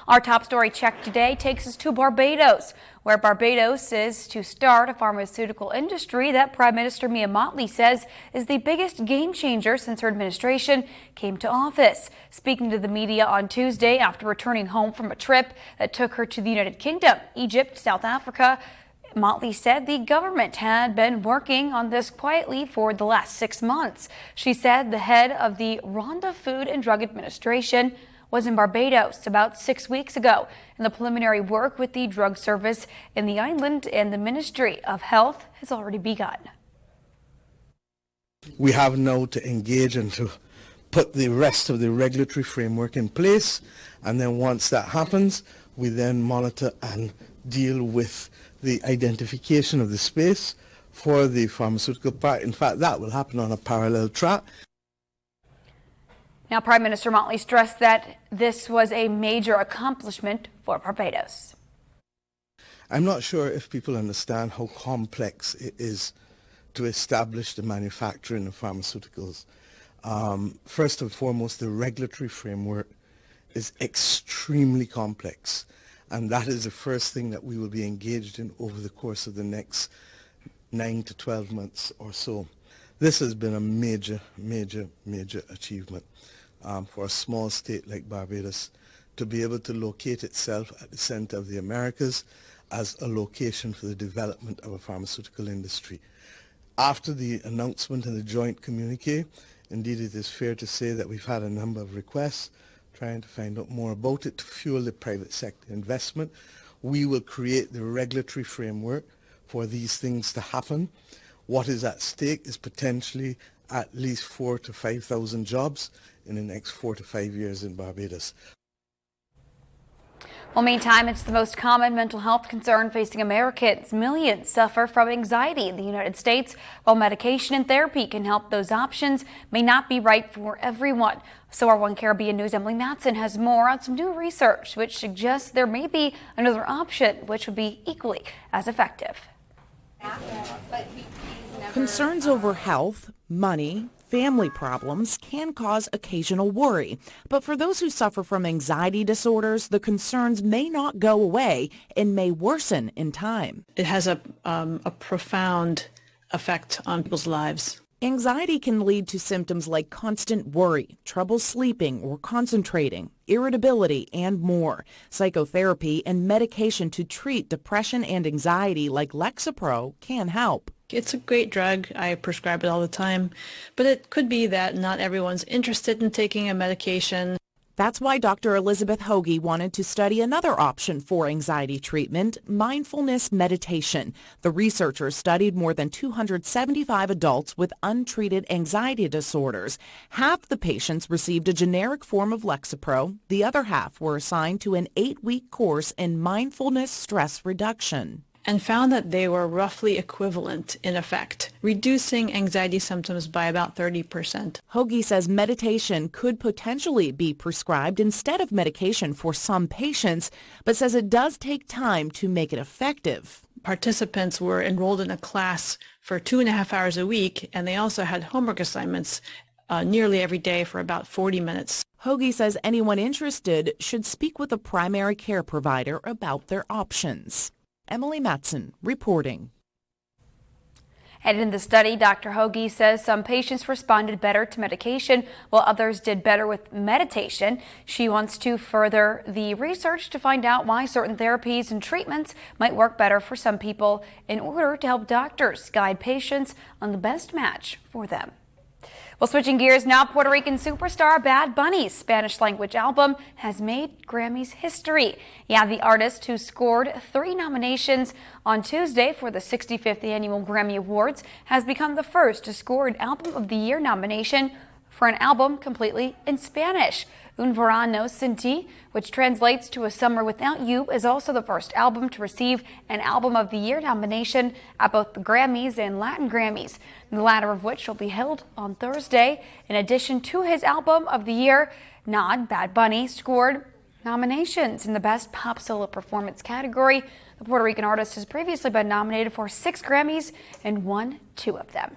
Our top story check today takes us to Barbados, where Barbados is to start a pharmaceutical industry that Prime Minister Mia Mottley says is the biggest game changer since her administration came to office. Speaking to the media on Tuesday after returning home from a trip that took her to the United Kingdom, Egypt, South Africa, Mottley said the government had been working on this quietly for the last 6 months. She said the head of the Rwanda Food and Drug Administration was in Barbados about 6 weeks ago, and the preliminary work with the drug service in the island and the Ministry of Health has already begun. We have now to engage and to put the rest of the regulatory framework in place, and then once that happens, we then monitor and deal with the identification of the space for the pharmaceutical part. In fact, that will happen on a parallel track. Now, Prime Minister Mottley stressed that this was a major accomplishment for Barbados. I'm not sure if people understand how complex it is to establish the manufacturing of pharmaceuticals. First and foremost, the regulatory framework is extremely complex, and that is the first thing that we will be engaged in over the course of the next 9 to 12 months or so. This has been a major achievement for a small state like Barbados to be able to locate itself at the center of the Americas as a location for the development of a pharmaceutical industry. After the announcement and the joint communique, indeed it is fair to say that we've had a number of requests trying to find out more about it to fuel the private sector investment. We will create the regulatory framework for these things to happen. What is at stake is potentially at least 4,000 to 5,000 jobs in the next 4 to 5 years in Barbados. Well, meantime, it's the most common mental health concern facing Americans. Millions suffer from anxiety in the United States. While medication and therapy can help, those options may not be right for everyone. So our One Caribbean News' Emily Matson has more on some new research which suggests there may be another option which would be equally as effective. Concerns over health, money, family problems can cause occasional worry. But for those who suffer from anxiety disorders, the concerns may not go away and may worsen in time. It has a profound effect on people's lives. Anxiety can lead to symptoms like constant worry, trouble sleeping or concentrating, irritability, and more. Psychotherapy and medication to treat depression and anxiety like Lexapro can help. It's a great drug. I prescribe it all the time, but it could be that not everyone's interested in taking a medication. That's why Dr. Elizabeth Hoagie wanted to study another option for anxiety treatment, mindfulness meditation. The researchers studied more than 275 adults with untreated anxiety disorders. Half the patients received a generic form of Lexapro. The other half were assigned to an 8-week course in mindfulness stress reduction. And found that they were roughly equivalent in effect, reducing anxiety symptoms by about 30%. Hoagie says meditation could potentially be prescribed instead of medication for some patients, but says it does take time to make it effective. Participants were enrolled in a class for 2.5 hours a week, and they also had homework assignments nearly every day for about 40 minutes. Hoagie says anyone interested should speak with a primary care provider about their options. Emily Matson reporting. And in the study, Dr. Hoagie says some patients responded better to medication while others did better with meditation. She wants to further the research to find out why certain therapies and treatments might work better for some people in order to help doctors guide patients on the best match for them. Well, switching gears now, Puerto Rican superstar Bad Bunny's Spanish language album has made Grammys history. Yeah, the artist, who scored 3 nominations on Tuesday for the 65th annual Grammy Awards, has become the first to score an Album of the Year nomination for an album completely in Spanish. Un Verano Sin Ti, which translates to A Summer Without You, is also the first album to receive an Album of the Year nomination at both the Grammys and Latin Grammys, the latter of which will be held on Thursday. In addition to his Album of the Year nod, Bad Bunny scored nominations in the Best Pop Solo Performance category. The Puerto Rican artist has previously been nominated for 6 Grammys and won 2 of them.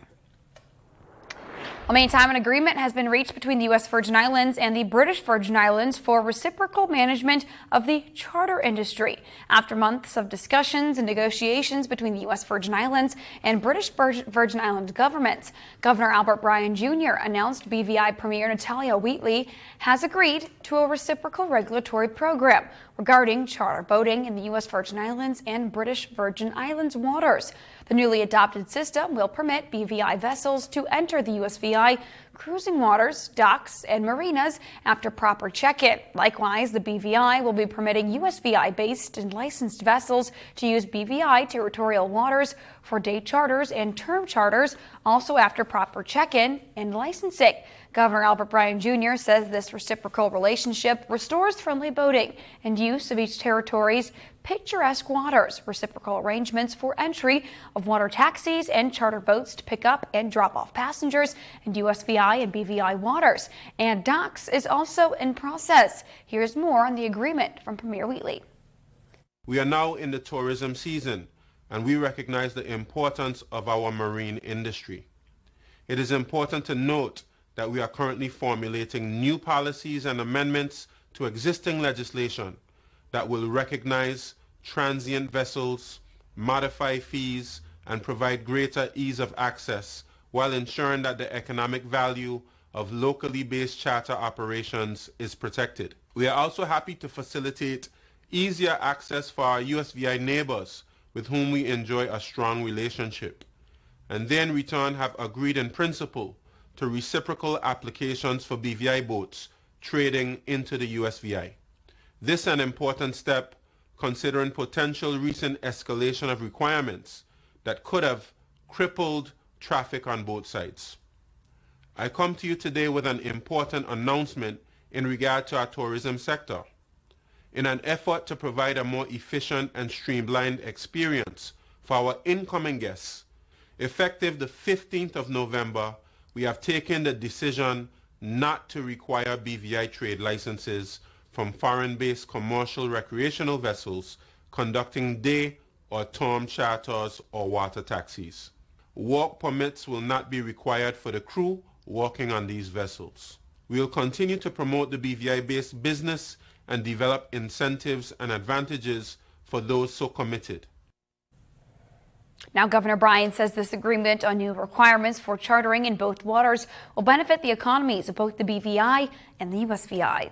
Well, meantime, an agreement has been reached between the U.S. Virgin Islands and the British Virgin Islands for reciprocal management of the charter industry. After months of discussions and negotiations between the U.S. Virgin Islands and British Virgin Islands governments, Governor Albert Bryan Jr. announced BVI Premier Natalia Wheatley has agreed to a reciprocal regulatory program regarding charter boating in the U.S. Virgin Islands and British Virgin Islands waters. The newly adopted system will permit BVI vessels to enter the USVI cruising waters, docks, and marinas after proper check-in. Likewise, the BVI will be permitting USVI-based and licensed vessels to use BVI territorial waters for day charters and term charters, also after proper check-in and licensing. Governor Albert Bryan Jr. says this reciprocal relationship restores friendly boating and use of each territory's picturesque waters, reciprocal arrangements for entry of water taxis and charter boats to pick up and drop off passengers in USVI and BVI waters, and docks is also in process. Here's more on the agreement from Premier Wheatley. We are now in the tourism season, and we recognize the importance of our marine industry. It is important to note that we are currently formulating new policies and amendments to existing legislation that will recognize transient vessels, modify fees, and provide greater ease of access while ensuring that the economic value of locally based charter operations is protected. We are also happy to facilitate easier access for our USVI neighbors with whom we enjoy a strong relationship, and they in return have agreed in principle to reciprocal applications for BVI boats trading into the USVI. This is an important step considering potential recent escalation of requirements that could have crippled traffic on both sides. I come to you today with an important announcement in regard to our tourism sector. In an effort to provide a more efficient and streamlined experience for our incoming guests, effective the 15th of November, we have taken the decision not to require BVI trade licenses from foreign-based commercial recreational vessels conducting day or term charters or water taxis. Work permits will not be required for the crew working on these vessels. We will continue to promote the BVI-based business and develop incentives and advantages for those so committed. Now, Governor Bryan says this agreement on new requirements for chartering in both waters will benefit the economies of both the BVI and the USVI.